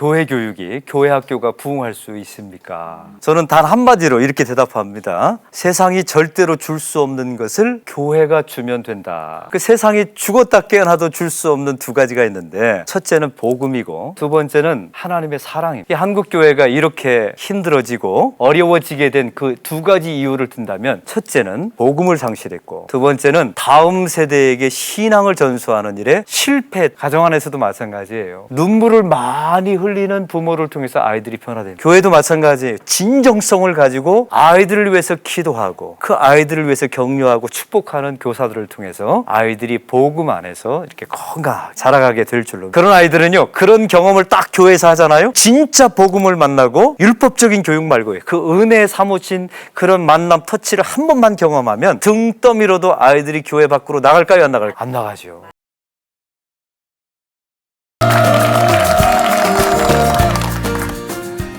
교회 교육이, 교회 학교가 부흥할 수 있습니까? 저는 단 한마디로 이렇게 대답합니다. 세상이 절대로 줄 수 없는 것을 교회가 주면 된다. 그 세상이 죽었다 깨어나도 줄 수 없는 두 가지가 있는데, 첫째는 복음이고 두 번째는 하나님의 사랑입니다. 한국 교회가 이렇게 힘들어지고 어려워지게 된 그 두 가지 이유를 든다면, 첫째는 복음을 상실했고 두 번째는 다음 세대에게 신앙을 전수하는 일에 실패. 가정 안에서도 마찬가지예요. 눈물을 많이 흘리는 부모를 통해서 아이들이 변화됩니다. 교회도 마찬가지예요. 진정성을 가지고 아이들을 위해서 기도하고 그 아이들을 위해서 격려하고 축복하는 교사들을 통해서 아이들이 복음 안에서 이렇게 건강하게 자라가게 될 줄로. 그런 아이들은요, 그런 경험을 딱 교회에서 하잖아요. 진짜 복음을 만나고 율법적인 교육 말고요, 그 은혜에 사무친 그런 만남 터치를 한 번만 경험하면 등 떠밀어도 아이들이 교회 밖으로 나갈까요, 안 나갈까요? 안 나가죠.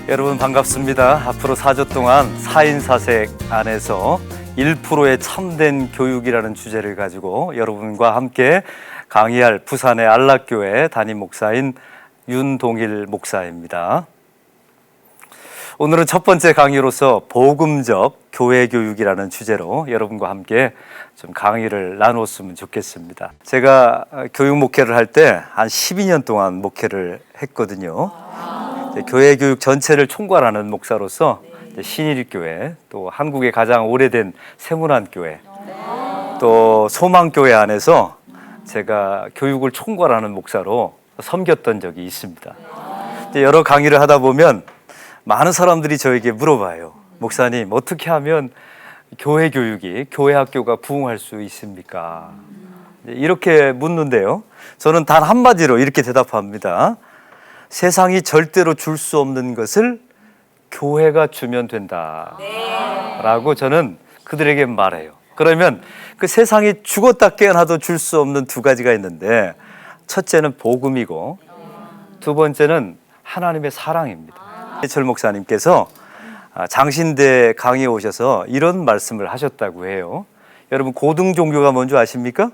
여러분 반갑습니다. 앞으로 4주 동안 4인사색 안에서 1%의 참된 교육이라는 주제를 가지고 여러분과 함께 강의할 부산의 안락교회 담임 목사인 윤동일 목사입니다. 오늘은 첫 번째 강의로서 복음적 교회 교육이라는 주제로 여러분과 함께 좀 강의를 나눴으면 좋겠습니다. 제가 교육 목회를 할 때 한 12년 동안 목회를 했거든요. 교회 교육 전체를 총괄하는 목사로서 신일교회, 또 한국의 가장 오래된 세문안교회, 또 소망교회 안에서 제가 교육을 총괄하는 목사로 섬겼던 적이 있습니다. 여러 강의를 하다 보면 많은 사람들이 저에게 물어봐요. 목사님, 어떻게 하면 교회 교육이, 교회 학교가 부흥할 수 있습니까? 이렇게 묻는데요, 저는 단 한마디로 이렇게 대답합니다. 세상이 절대로 줄 수 없는 것을 교회가 주면 된다 라고 저는 그들에게 말해요. 그러면 그 세상이 죽었다 깨어나도 줄 수 없는 두 가지가 있는데, 첫째는 복음이고 두 번째는 하나님의 사랑입니다. 이철 목사님께서 장신대 강의에 오셔서 이런 말씀을 하셨다고 해요. 여러분, 고등 종교가 뭔지 아십니까?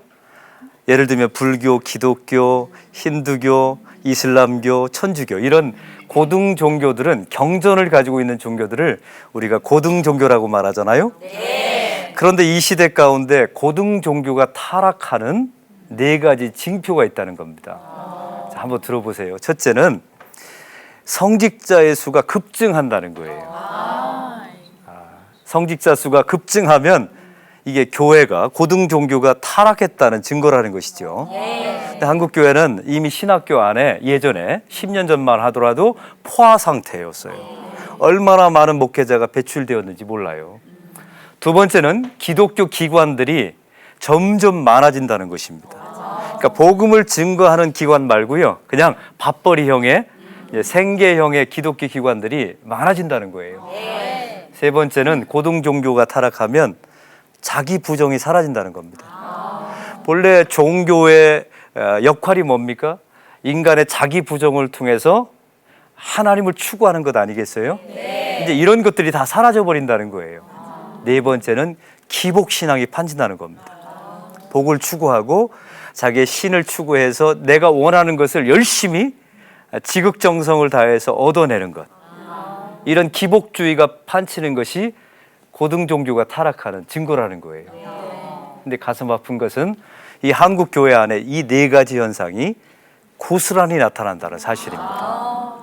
예를 들면 불교, 기독교, 힌두교, 이슬람교, 천주교, 이런 고등 종교들은 경전을 가지고 있는 종교들을 우리가 고등 종교라고 말하잖아요. 네. 그런데 이 시대 가운데 고등 종교가 타락하는 4가지 징표가 있다는 겁니다. 자, 한번 들어보세요. 첫째는 성직자의 수가 급증한다는 거예요. 성직자 수가 급증하면 이게 교회가, 고등 종교가 타락했다는 증거라는 것이죠. 근데 한국 교회는 이미 신학교 안에 예전에 10년 전만 하더라도 포화 상태였어요. 얼마나 많은 목회자가 배출되었는지 몰라요. 두 번째는 기독교 기관들이 점점 많아진다는 것입니다. 그러니까 복음을 증거하는 기관 말고요, 그냥 밥벌이형의, 생계형의 기독교 기관들이 많아진다는 거예요. 세 번째는 고등 종교가 타락하면 자기 부정이 사라진다는 겁니다. 본래 종교의 역할이 뭡니까? 인간의 자기 부정을 통해서 하나님을 추구하는 것 아니겠어요? 네. 이제 이런 것들이 다 사라져 버린다는 거예요. 네 번째는 기복신앙이 판진다는 겁니다. 복을 추구하고 자기의 신을 추구해서 내가 원하는 것을 열심히 지극정성을 다해서 얻어내는 것, 이런 기복주의가 판치는 것이 고등 종교가 타락하는 증거라는 거예요. 근데 가슴 아픈 것은 이 한국 교회 안에 이 4가지 현상이 고스란히 나타난다는 사실입니다.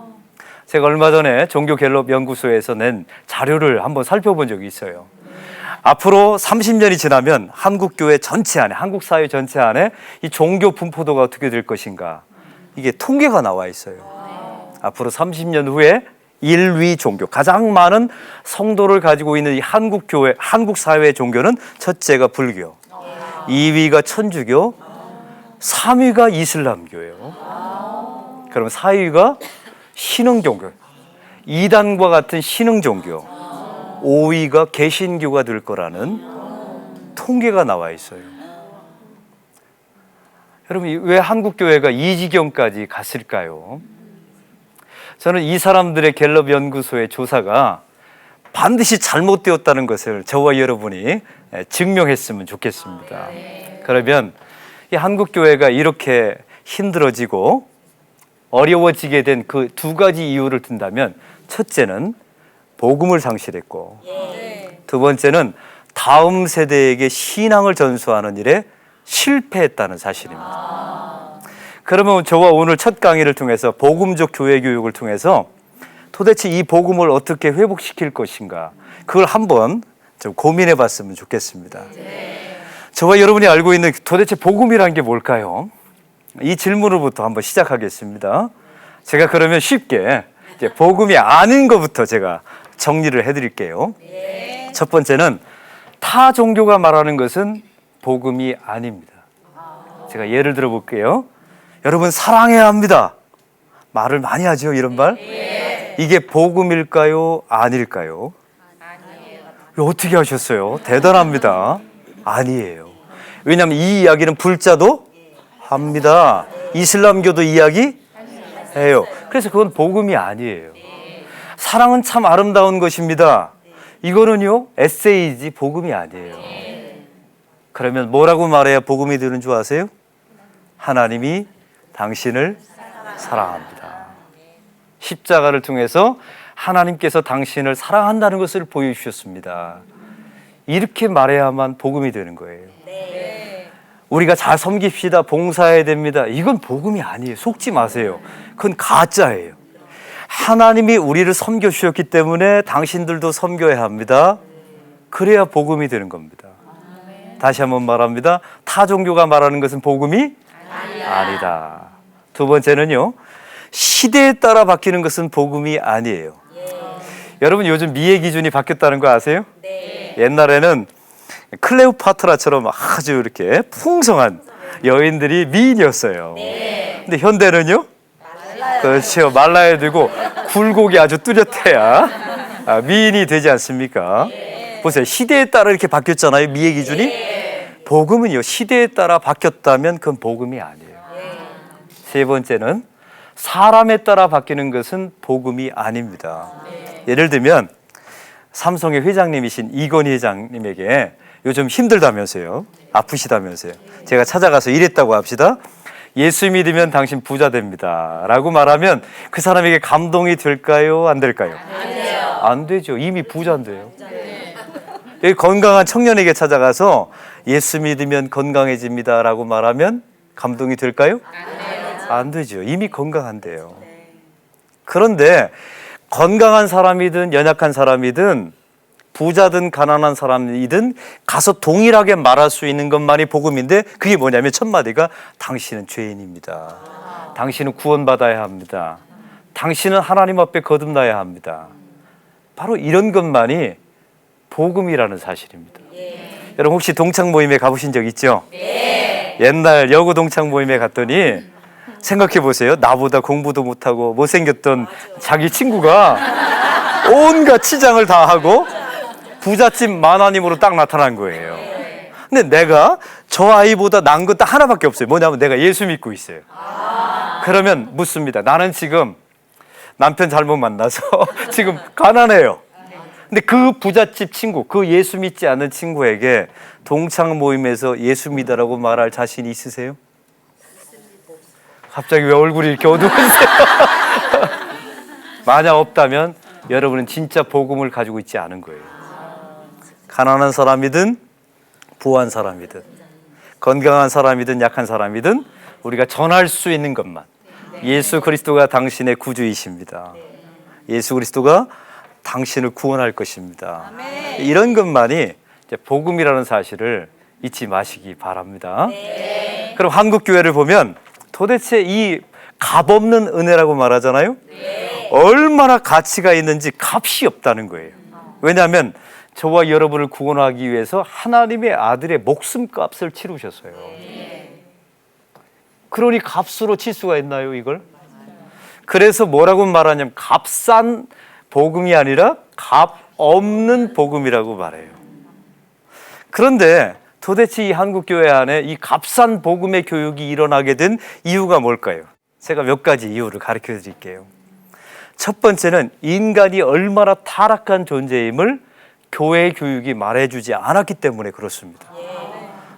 제가 얼마 전에 종교갤럽 연구소에서 낸 자료를 한번 살펴본 적이 있어요. 앞으로 30년이 지나면 한국 교회 전체 안에, 한국 사회 전체 안에 이 종교 분포도가 어떻게 될 것인가, 이게 통계가 나와 있어요. 앞으로 30년 후에 1위 종교, 가장 많은 성도를 가지고 있는 이 한국 교회, 한국 사회의 종교는 첫째가 불교, 2위가 천주교, 3위가 이슬람교예요. 그럼 4위가 신흥종교, 이단과 같은 신흥종교, 5위가 개신교가 될 거라는 통계가 나와 있어요. 여러분, 왜 한국 교회가 이 지경까지 갔을까요? 저는 이 사람들의 갤럽 연구소의 조사가 반드시 잘못되었다는 것을 저와 여러분이 증명했으면 좋겠습니다. 그러면 이 한국 교회가 이렇게 힘들어지고 어려워지게 된 그 두 가지 이유를 든다면, 첫째는 복음을 상실했고, 두 번째는 다음 세대에게 신앙을 전수하는 일에 실패했다는 사실입니다. 그러면 저와 오늘 첫 강의를 통해서 복음적 교회 교육을 통해서 도대체 이 복음을 어떻게 회복시킬 것인가, 그걸 한번 좀 고민해 봤으면 좋겠습니다. 저와 여러분이 알고 있는 도대체 복음이란 게 뭘까요? 이 질문으로부터 한번 시작하겠습니다. 제가 그러면 쉽게 이제 복음이 아닌 것부터 제가 정리를 해드릴게요. 첫 번째는 타 종교가 말하는 것은 복음이 아닙니다. 제가 예를 들어 볼게요. 여러분, 사랑해야 합니다. 말을 많이 하죠, 이런 말. 이게 복음일까요? 아닐까요? 아니에요. 어떻게 하셨어요? 대단합니다. 아니에요. 왜냐하면 이 이야기는 불자도 합니다. 이슬람교도 이야기해요. 그래서 그건 복음이 아니에요. 사랑은 참 아름다운 것입니다. 이거는요, 에세이지 복음이 아니에요. 그러면 뭐라고 말해야 복음이 되는 줄 아세요? 하나님이 당신을 사랑합니다. 십자가를 통해서 하나님께서 당신을 사랑한다는 것을 보여주셨습니다. 이렇게 말해야만 복음이 되는 거예요. 우리가 잘 섬깁시다, 봉사해야 됩니다. 이건 복음이 아니에요. 속지 마세요. 그건 가짜예요. 하나님이 우리를 섬겨주셨기 때문에 당신들도 섬겨야 합니다. 그래야 복음이 되는 겁니다. 다시 한번 말합니다. 타 종교가 말하는 것은 복음이 아니다. 두 번째는요, 시대에 따라 바뀌는 것은 복음이 아니에요. 여러분, 요즘 미의 기준이 바뀌었다는 거 아세요? 옛날에는 클레오파트라처럼 아주 이렇게 풍성한 여인들이 미인이었어요. 근데 현대는요? 그렇죠. 말라야 되고 굴곡이 아주 뚜렷해야 미인이 되지 않습니까? 보세요. 시대에 따라 이렇게 바뀌었잖아요. 미의 기준이. 복음은요, 시대에 따라 바뀌었다면 그건 복음이 아니에요. 세 번째는 사람에 따라 바뀌는 것은 복음이 아닙니다. 예를 들면 삼성의 회장님이신 이건희 회장님에게 요즘 힘들다면서요, 아프시다면서요. 제가 찾아가서 이랬다고 합시다. 예수 믿으면 당신 부자 됩니다 라고 말하면 그 사람에게 감동이 될까요? 안 될까요? 안 되죠. 이미 부자인데요. 여기 건강한 청년에게 찾아가서 예수 믿으면 건강해집니다 라고 말하면 감동이 될까요? 안 되죠. 이미 건강한데요. 그런데 건강한 사람이든 연약한 사람이든 부자든 가난한 사람이든 가서 동일하게 말할 수 있는 것만이 복음인데, 그게 뭐냐면 첫 마디가 당신은 죄인입니다. 당신은 구원받아야 합니다. 당신은 하나님 앞에 거듭나야 합니다. 바로 이런 것만이 복음이라는 사실입니다. 여러분, 혹시 동창 모임에 가보신 적 있죠? 옛날 여고 동창 모임에 갔더니 생각해 보세요. 나보다 공부도 못하고 못생겼던 자기 친구가 온갖 치장을 다 하고 부잣집 만화님으로 딱 나타난 거예요. 근데 내가 저 아이보다 나은 것 딱 하나밖에 없어요. 뭐냐면 내가 예수 믿고 있어요. 그러면 묻습니다. 나는 지금 남편 잘못 만나서 지금 가난해요. 근데 그 부잣집 친구, 그 예수 믿지 않는 친구에게 동창 모임에서 예수 믿으라고 말할 자신이 있으세요? 갑자기 왜 얼굴이 이렇게 어두워지세요? 만약 없다면 여러분은 진짜 복음을 가지고 있지 않은 거예요. 가난한 사람이든 부한 사람이든 건강한 사람이든 약한 사람이든 우리가 전할 수 있는 것만, 예수 그리스도가 당신의 구주이십니다. 예수 그리스도가 당신을 구원할 것입니다. 이런 것만이 이제 복음이라는 사실을 잊지 마시기 바랍니다. 그럼 한국 교회를 보면 도대체 이 값없는 은혜라고 말하잖아요. 얼마나 가치가 있는지 값이 없다는 거예요. 왜냐하면 저와 여러분을 구원하기 위해서 하나님의 아들의 목숨값을 치르셨어요. 그러니 값으로 칠 수가 있나요, 이걸? 그래서 뭐라고 말하냐면 값싼 복음이 아니라 값 없는 복음이라고 말해요. 그런데 도대체 이 한국교회 안에 이 값싼 복음의 교육이 일어나게 된 이유가 뭘까요? 제가 몇 가지 이유를 가르쳐 드릴게요. 첫 번째는 인간이 얼마나 타락한 존재임을 교회 교육이 말해주지 않았기 때문에 그렇습니다.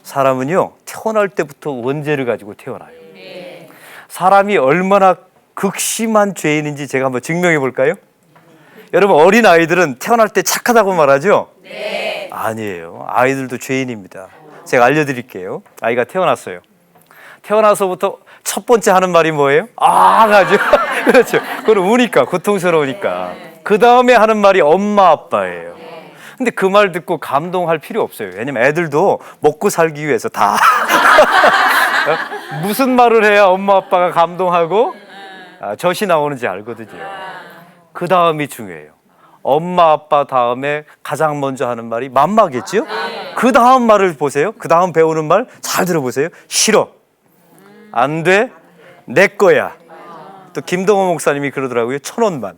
사람은요, 태어날 때부터 원죄를 가지고 태어나요. 사람이 얼마나 극심한 죄인인지 제가 한번 증명해 볼까요? 여러분, 어린 아이들은 태어날 때 착하다고 말하죠? 네. 아니에요. 아이들도 죄인입니다. 제가 알려드릴게요. 아이가 태어났어요. 태어나서부터 첫 번째 하는 말이 뭐예요? 가죠. 그렇죠. 그걸 우니까, 고통스러우니까. 그 다음에 하는 말이 엄마 아빠예요. 근데 그 말 듣고 감동할 필요 없어요. 왜냐면 애들도 먹고 살기 위해서 다 무슨 말을 해야 엄마 아빠가 감동하고 젖이 나오는지 알거든요. 그 다음이 중요해요. 엄마 아빠 다음에 가장 먼저 하는 말이 맘마겠죠? 그 다음 말을 보세요. 그 다음 배우는 말 잘 들어보세요. 싫어, 안 돼, 내 거야. 또 김동호 목사님이 그러더라고요. 1,000원만.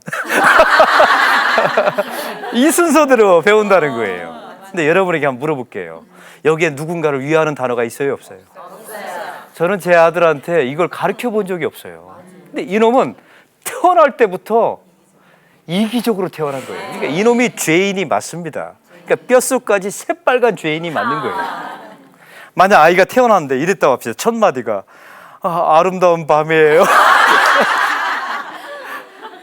이 순서대로 배운다는 거예요. 근데 여러분에게 한번 물어볼게요. 여기에 누군가를 위하는 단어가 있어요, 없어요? 저는 제 아들한테 이걸 가르쳐 본 적이 없어요. 근데 이놈은 태어날 때부터 이기적으로 태어난 거예요. 그러니까 이놈이 죄인이 맞습니다. 그러니까 뼛속까지 새빨간 죄인이 맞는 거예요. 만약 아이가 태어났는데 이랬다고 합시다. 첫 마디가 아름다운 밤이에요.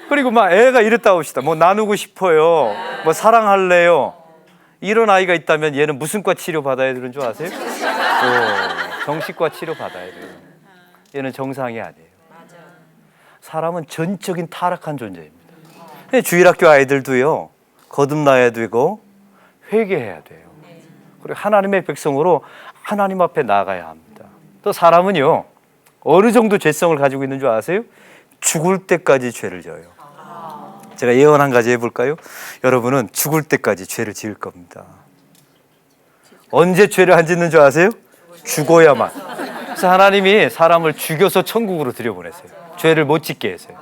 그리고 막 애가 이랬다고 합시다. 뭐 나누고 싶어요. 뭐 사랑할래요. 이런 아이가 있다면 얘는 무슨 과 치료 받아야 되는 줄 아세요? 정신과 치료 받아야 돼요. 얘는 정상이 아니에요. 사람은 전적인 타락한 존재입니다. 주일학교 아이들도요, 거듭나야 되고 회개해야 돼요. 그리고 하나님의 백성으로 하나님 앞에 나가야 합니다. 또 사람은요, 어느 정도 죄성을 가지고 있는 줄 아세요? 죽을 때까지 죄를 져요. 제가 예언 한 가지 해볼까요? 여러분은 죽을 때까지 죄를 지을 겁니다. 언제 죄를 안 짓는 줄 아세요? 죽어야만. 그래서 하나님이 사람을 죽여서 천국으로 들여보냈어요. 죄를 못 짓게 했어요.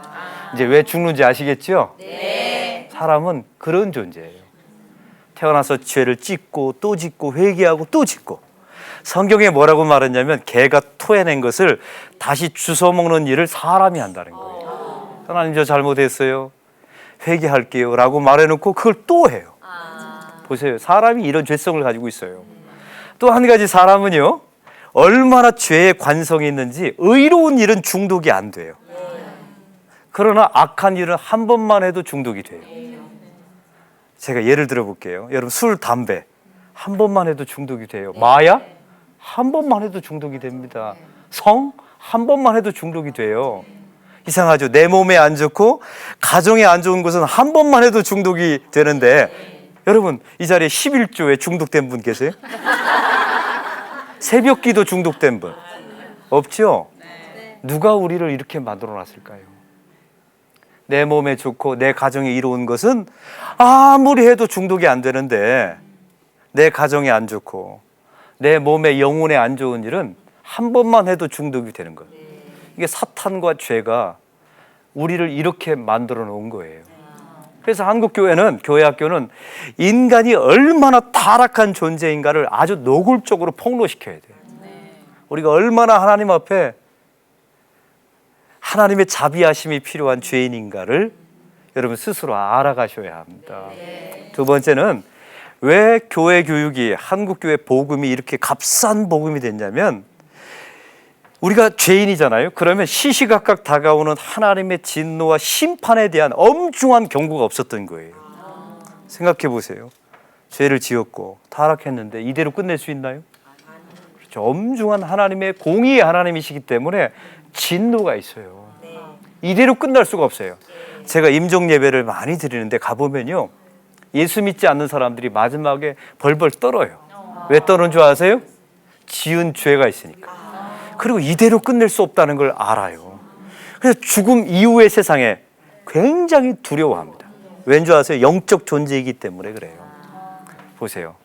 이제 왜 죽는지 아시겠죠? 네. 사람은 그런 존재예요. 태어나서 죄를 짓고 또 짓고 회개하고 또 짓고. 성경에 뭐라고 말했냐면 개가 토해낸 것을 다시 주워 먹는 일을 사람이 한다는 거예요. 하나님, 저 잘못했어요, 회개할게요 라고 말해놓고 그걸 또 해요. 보세요. 사람이 이런 죄성을 가지고 있어요. 또 한 가지, 사람은요, 얼마나 죄에 관성이 있는지 의로운 일은 중독이 안 돼요. 그러나 악한 일은 한 번만 해도 중독이 돼요. 제가 예를 들어 볼게요. 여러분, 술, 담배 한 번만 해도 중독이 돼요. 마약 한 번만 해도 중독이 됩니다. 성 한 번만 해도 중독이 돼요. 이상하죠? 내 몸에 안 좋고 가정에 안 좋은 것은 한 번만 해도 중독이 되는데, 여러분, 이 자리에 11조에 중독된 분 계세요? 새벽기도 중독된 분 없죠? 누가 우리를 이렇게 만들어 놨을까요? 내 몸에 좋고 내 가정에 이로운 것은 아무리 해도 중독이 안 되는데, 내 가정에 안 좋고 내 몸에 영혼에 안 좋은 일은 한 번만 해도 중독이 되는 거예요. 이게 사탄과 죄가 우리를 이렇게 만들어 놓은 거예요. 그래서 한국 교회는, 교회 학교는 인간이 얼마나 타락한 존재인가를 아주 노골적으로 폭로시켜야 돼요. 우리가 얼마나 하나님 앞에 하나님의 자비하심이 필요한 죄인인가를 여러분 스스로 알아가셔야 합니다. 두 번째는, 왜 교회 교육이, 한국 교회 복음이 이렇게 값싼 복음이 됐냐면, 우리가 죄인이잖아요. 그러면 시시각각 다가오는 하나님의 진노와 심판에 대한 엄중한 경고가 없었던 거예요. 생각해 보세요. 죄를 지었고 타락했는데 이대로 끝낼 수 있나요? 그렇죠. 엄중한 하나님의 공의의 하나님이시기 때문에 진노가 있어요. 이대로 끝날 수가 없어요. 제가 임종 예배를 많이 드리는데 가보면요, 예수 믿지 않는 사람들이 마지막에 벌벌 떨어요. 왜 떠는 줄 아세요? 지은 죄가 있으니까. 그리고 이대로 끝낼 수 없다는 걸 알아요. 그래서 죽음 이후의 세상에 굉장히 두려워합니다. 왠 줄 아세요? 영적 존재이기 때문에 그래요. 보세요.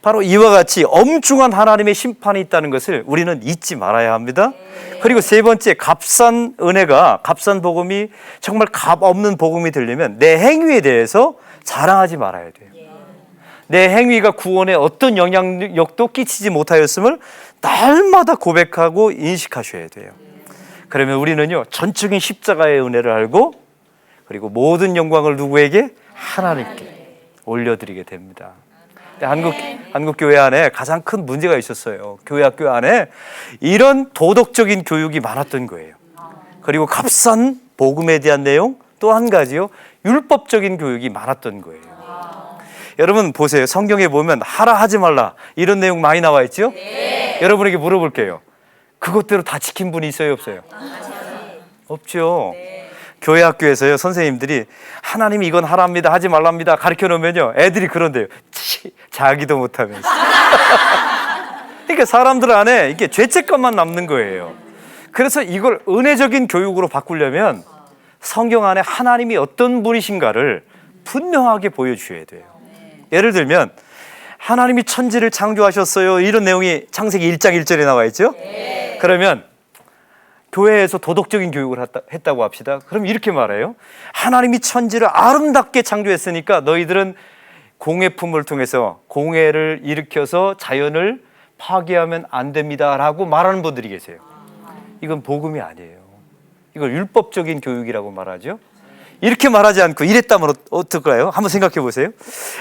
바로 이와 같이 엄중한 하나님의 심판이 있다는 것을 우리는 잊지 말아야 합니다. 그리고 세 번째, 값싼 은혜가, 값싼 복음이 정말 값 없는 복음이 되려면 내 행위에 대해서 자랑하지 말아야 돼요. 내 행위가 구원에 어떤 영향력도 끼치지 못하였음을 날마다 고백하고 인식하셔야 돼요. 그러면 우리는요, 전적인 십자가의 은혜를 알고, 그리고 모든 영광을 누구에게? 하나님께 올려드리게 됩니다. 한국 교회 안에 가장 큰 문제가 있었어요. 교회 학교 안에 이런 도덕적인 교육이 많았던 거예요. 그리고 값싼 복음에 대한 내용, 또 한 가지요, 율법적인 교육이 많았던 거예요. 여러분 보세요. 성경에 보면 하라 하지 말라 이런 내용 많이 나와 있죠? 여러분에게 물어볼게요. 그것대로 다 지킨 분이 있어요, 없어요? 없죠. 교회 학교에서요, 선생님들이 하나님이 이건 하랍니다, 하지 말랍니다 가르쳐 놓으면요, 애들이 그런데요, 자기도 못하면서. 그러니까 사람들 안에 이게 죄책감만 남는 거예요. 그래서 이걸 은혜적인 교육으로 바꾸려면 성경 안에 하나님이 어떤 분이신가를 분명하게 보여주셔야 돼요. 예를 들면 하나님이 천지를 창조하셨어요, 이런 내용이 창세기 1장 1절에 나와 있죠? 그러면 교회에서 도덕적인 교육을 했다고 합시다. 그럼 이렇게 말해요. 하나님이 천지를 아름답게 창조했으니까 너희들은 공해품을 통해서 공해를 일으켜서 자연을 파괴하면 안 됩니다 라고 말하는 분들이 계세요. 이건 복음이 아니에요. 이걸 율법적인 교육이라고 말하죠. 이렇게 말하지 않고 이랬다면 어떨까요? 한번 생각해 보세요.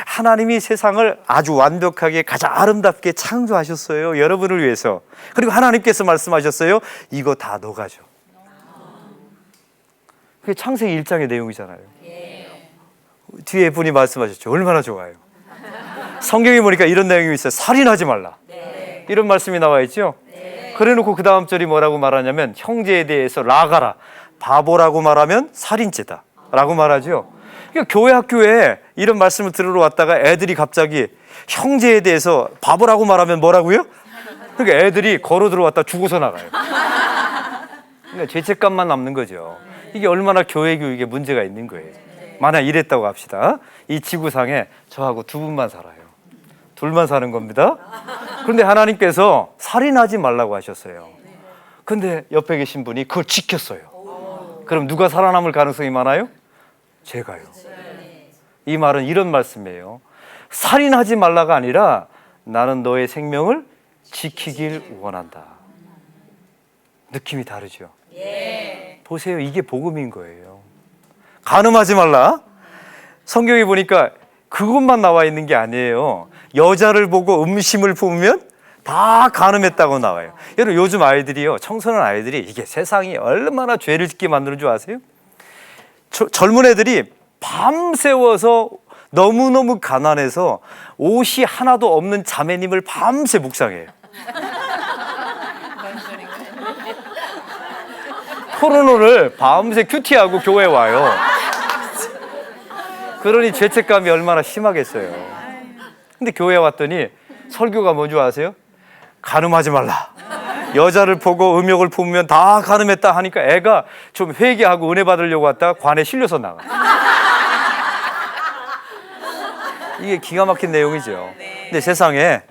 하나님이 세상을 아주 완벽하게 가장 아름답게 창조하셨어요, 여러분을 위해서. 그리고 하나님께서 말씀하셨어요. 이거 다 너가죠. 그게 창세기 1장의 내용이잖아요. 뒤에 분이 말씀하셨죠. 얼마나 좋아요. 성경에 보니까 이런 내용이 있어요. 살인하지 말라. 이런 말씀이 나와 있죠. 그래놓고 그 다음 절이 뭐라고 말하냐면 형제에 대해서 라가라, 바보라고 말하면 살인죄다 라고 말하죠. 그러니까 교회 학교에 이런 말씀을 들으러 왔다가 애들이 갑자기 형제에 대해서 바보라고 말하면 뭐라고요? 그러니까 애들이 걸어 들어왔다 죽어서 나가요. 그러니까 죄책감만 남는 거죠. 이게 얼마나 교회 교육에 문제가 있는 거예요. 만약 이랬다고 합시다. 이 지구상에 저하고 두 분만 살아요. 둘만 사는 겁니다. 그런데 하나님께서 살인하지 말라고 하셨어요. 근데 옆에 계신 분이 그걸 지켰어요. 그럼 누가 살아남을 가능성이 많아요? 제가요. 이 말은 이런 말씀이에요. 살인하지 말라가 아니라 나는 너의 생명을 지키길 원한다. 느낌이 다르죠? 보세요. 이게 복음인 거예요. 간음하지 말라. 성경에 보니까 그것만 나와 있는 게 아니에요. 여자를 보고 음심을 품으면 다 간음했다고 나와요. 여러분 요즘 아이들이요, 청소년 아이들이 이게 세상이 얼마나 죄를 짓게 만드는 줄 아세요? 젊은 애들이 밤새워서 너무너무 가난해서 옷이 하나도 없는 자매님을 밤새 묵상해요. 포르노를 밤새 큐티하고 교회에 와요. 그러니 죄책감이 얼마나 심하겠어요. 근데 교회에 왔더니 설교가 뭔지 아세요? 간음하지 말라. 여자를 보고 음욕을 품으면 다 간음했다 하니까 애가 좀 회개하고 은혜 받으려고 왔다가 관에 실려서 나가. 이게 기가 막힌 내용이죠. 근데 세상에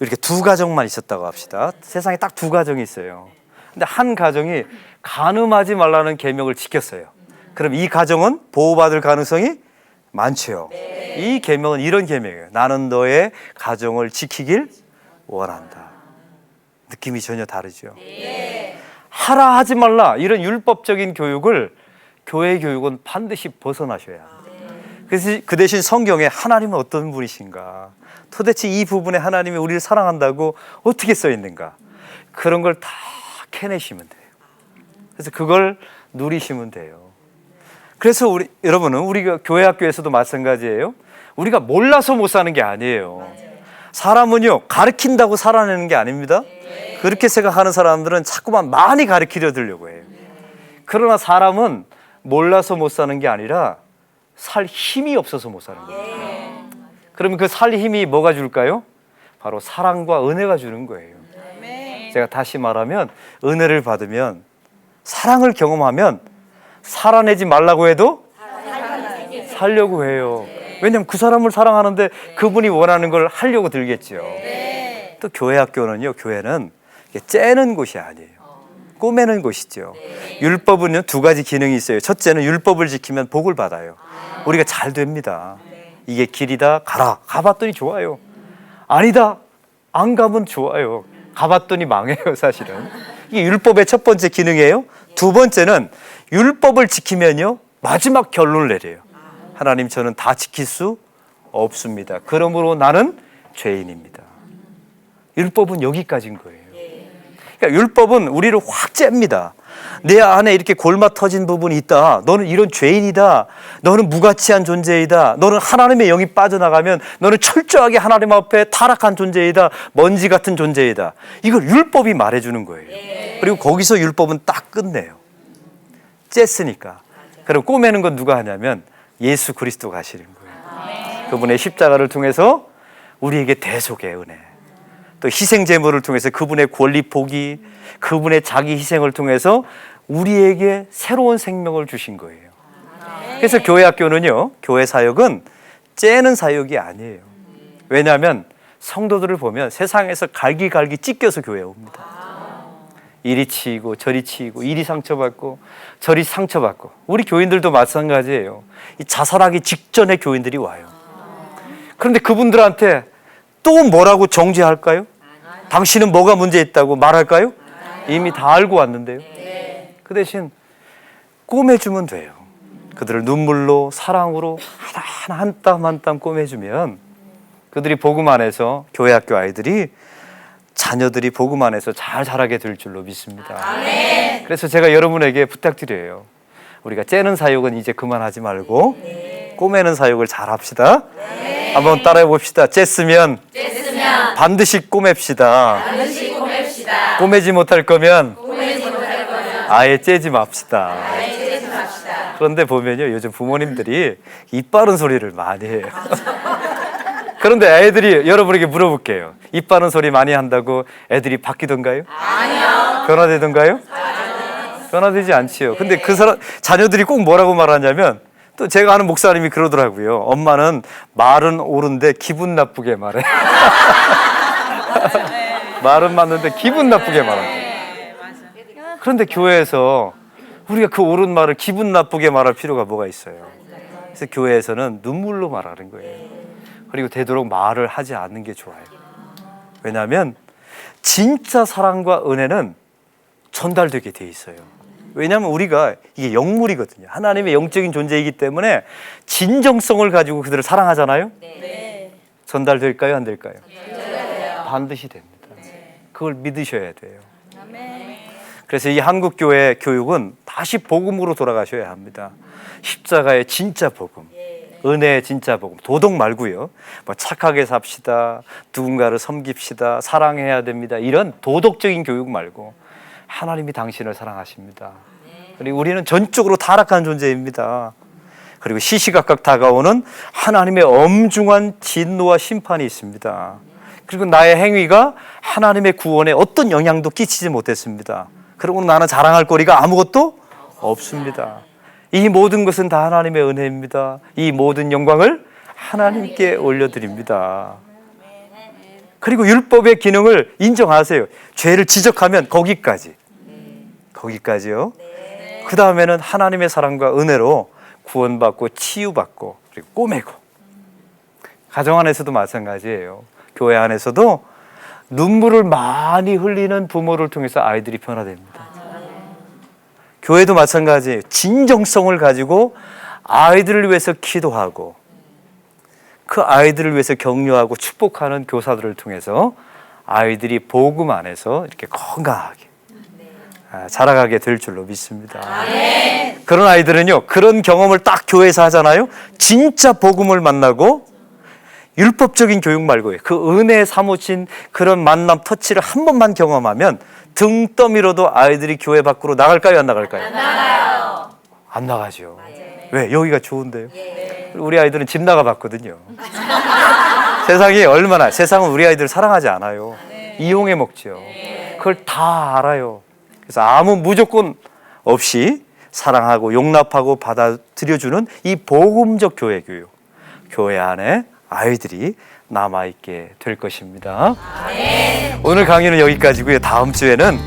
이렇게 두 가정만 있었다고 합시다. 세상에 딱 두 가정이 있어요. 근데 한 가정이 간음하지 말라는 계명을 지켰어요. 그럼 이 가정은 보호받을 가능성이 많죠. 이 계명은 이런 계명이에요. 나는 너의 가정을 지키길 원한다. 느낌이 전혀 다르죠. 하라 하지 말라 이런 율법적인 교육을 교회 교육은 반드시 벗어나셔야 합니다. 그래서 그 대신 성경에 하나님은 어떤 분이신가, 도대체 이 부분에 하나님이 우리를 사랑한다고 어떻게 써 있는가, 그런 걸 다 캐내시면 돼요. 그래서 그걸 누리시면 돼요. 그래서 여러분은 우리가 교회 학교에서도 마찬가지예요. 우리가 몰라서 못 사는 게 아니에요. 사람은요, 가르친다고 살아내는 게 아닙니다. 그렇게 생각하는 사람들은 자꾸만 많이 가르치려 들려고 해요. 그러나 사람은 몰라서 못 사는 게 아니라 살 힘이 없어서 못 사는 거예요. 그러면 그 살 힘이 뭐가 줄까요? 바로 사랑과 은혜가 주는 거예요. 제가 다시 말하면 은혜를 받으면, 사랑을 경험하면 살아내지 말라고 해도 살려고 해요. 왜냐하면 그 사람을 사랑하는데 그분이 원하는 걸 하려고 들겠죠. 또 교회 학교는요, 교회는 째는 곳이 아니에요. 꼬매는 곳이죠. 율법은요, 두 가지 기능이 있어요. 첫째는 율법을 지키면 복을 받아요. 우리가 잘 됩니다. 이게 길이다, 가라. 가봤더니 좋아요. 아니다, 안 가면 좋아요. 가봤더니 망해요, 사실은. 이게 율법의 첫 번째 기능이에요. 두 번째는 율법을 지키면요, 마지막 결론을 내려요. 하나님, 저는 다 지킬 수 없습니다. 그러므로 나는 죄인입니다. 율법은 여기까지인 거예요. 그러니까 율법은 우리를 확 잽니다. 내 안에 이렇게 골마 터진 부분이 있다. 너는 이런 죄인이다. 너는 무가치한 존재이다. 너는 하나님의 영이 빠져나가면 너는 철저하게 하나님 앞에 타락한 존재이다. 먼지 같은 존재이다. 이걸 율법이 말해주는 거예요. 그리고 거기서 율법은 딱 끝내요. 쬐으니까. 그럼 꼬매는 건 누가 하냐면 예수 그리스도가 하시는 거예요. 그분의 십자가를 통해서 우리에게 대속의 은혜, 또 희생 제물을 통해서 그분의 권리 포기, 그분의 자기 희생을 통해서 우리에게 새로운 생명을 주신 거예요. 그래서 교회 학교는요, 교회 사역은 째는 사역이 아니에요. 왜냐하면 성도들을 보면 세상에서 갈기갈기 찢겨서 교회에 옵니다. 이리 치이고 저리 치이고, 이리 상처받고 저리 상처받고. 우리 교인들도 마찬가지예요. 이 자살하기 직전에 교인들이 와요. 그런데 그분들한테 또 뭐라고 정죄할까요? 당신은 뭐가 문제 있다고 말할까요? 이미 다 알고 왔는데요. 그 대신 꼬매주면 돼요. 그들을 눈물로 사랑으로 하나 한 땀 한 땀 꼬매주면 그들이 복음 안에서, 교회 학교 아이들이, 자녀들이 복음 안에서 잘 자라게 될 줄로 믿습니다. 그래서 제가 여러분에게 부탁드려요. 우리가 째는 사역은 이제 그만하지 말고 꼬매는 사역을 잘 합시다. 한번 따라해 봅시다. 쬐으면 반드시 꼬맵시다. 꼬매지 못할 거면 아예 째지 맙시다. 그런데 보면요, 요즘 부모님들이 입 바른 소리를 많이 해요. 그런데 애들이, 여러분에게 물어볼게요. 입 바른 소리 많이 한다고 애들이 바뀌던가요? 아니요. 변화되던가요? 변화되지 않지요. 근데 그 사람, 자녀들이 꼭 뭐라고 말하냐면, 또 제가 아는 목사님이 그러더라고요. 엄마는 말은 옳은데 기분 나쁘게 말해. 말은 맞는데 기분 나쁘게 말한다. 그런데 교회에서 우리가 그 옳은 말을 기분 나쁘게 말할 필요가 뭐가 있어요? 그래서 교회에서는 눈물로 말하는 거예요. 그리고 되도록 말을 하지 않는 게 좋아요. 왜냐하면 진짜 사랑과 은혜는 전달되게 돼 있어요. 왜냐하면 우리가 이게 영물이거든요. 하나님의 영적인 존재이기 때문에 진정성을 가지고 그들을 사랑하잖아요. 전달될까요? 안 될까요? 반드시 됩니다. 그걸 믿으셔야 돼요. 그래서 이 한국교회 교육은 다시 복음으로 돌아가셔야 합니다. 십자가의 진짜 복음, 은혜의 진짜 복음, 도덕 말고요. 뭐 착하게 삽시다, 누군가를 섬깁시다, 사랑해야 됩니다, 이런 도덕적인 교육 말고 하나님이 당신을 사랑하십니다. 그리고 우리는 전적으로 타락한 존재입니다. 그리고 시시각각 다가오는 하나님의 엄중한 진노와 심판이 있습니다. 그리고 나의 행위가 하나님의 구원에 어떤 영향도 끼치지 못했습니다. 그리고 나는 자랑할 거리가 아무것도 없습니다. 이 모든 것은 다 하나님의 은혜입니다. 이 모든 영광을 하나님께 올려드립니다. 그리고 율법의 기능을 인정하세요. 죄를 지적하면 거기까지요. 그 다음에는 하나님의 사랑과 은혜로 구원받고 치유받고 그리고 꼬매고. 가정 안에서도 마찬가지예요. 교회 안에서도 눈물을 많이 흘리는 부모를 통해서 아이들이 변화됩니다. 교회도 마찬가지예요. 진정성을 가지고 아이들을 위해서 기도하고 그 아이들을 위해서 격려하고 축복하는 교사들을 통해서 아이들이 복음 안에서 이렇게 건강하게 자라가게 될 줄로 믿습니다. 그런 아이들은요, 그런 경험을 딱 교회에서 하잖아요. 진짜 복음을 만나고 율법적인 교육 말고요, 그 은혜에 사무친 그런 만남, 터치를 한 번만 경험하면 등 떠밀어도 아이들이 교회 밖으로 나갈까요? 안 나갈까요? 안 나가요. 안 나가죠. 왜? 여기가 좋은데요. 우리 아이들은 집 나가 봤거든요. 세상은 우리 아이들 사랑하지 않아요. 이용해 먹죠. 그걸 다 알아요. 그래서 아무 무조건 없이 사랑하고 용납하고 받아들여주는 이 복음적 교회 교육, 교회 안에 아이들이 남아있게 될 것입니다. 오늘 강의는 여기까지고요. 다음 주에는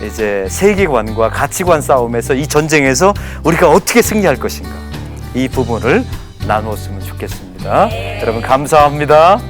이제 세계관과 가치관 싸움에서, 이 전쟁에서 우리가 어떻게 승리할 것인가, 이 부분을 나누었으면 좋겠습니다. 여러분 감사합니다.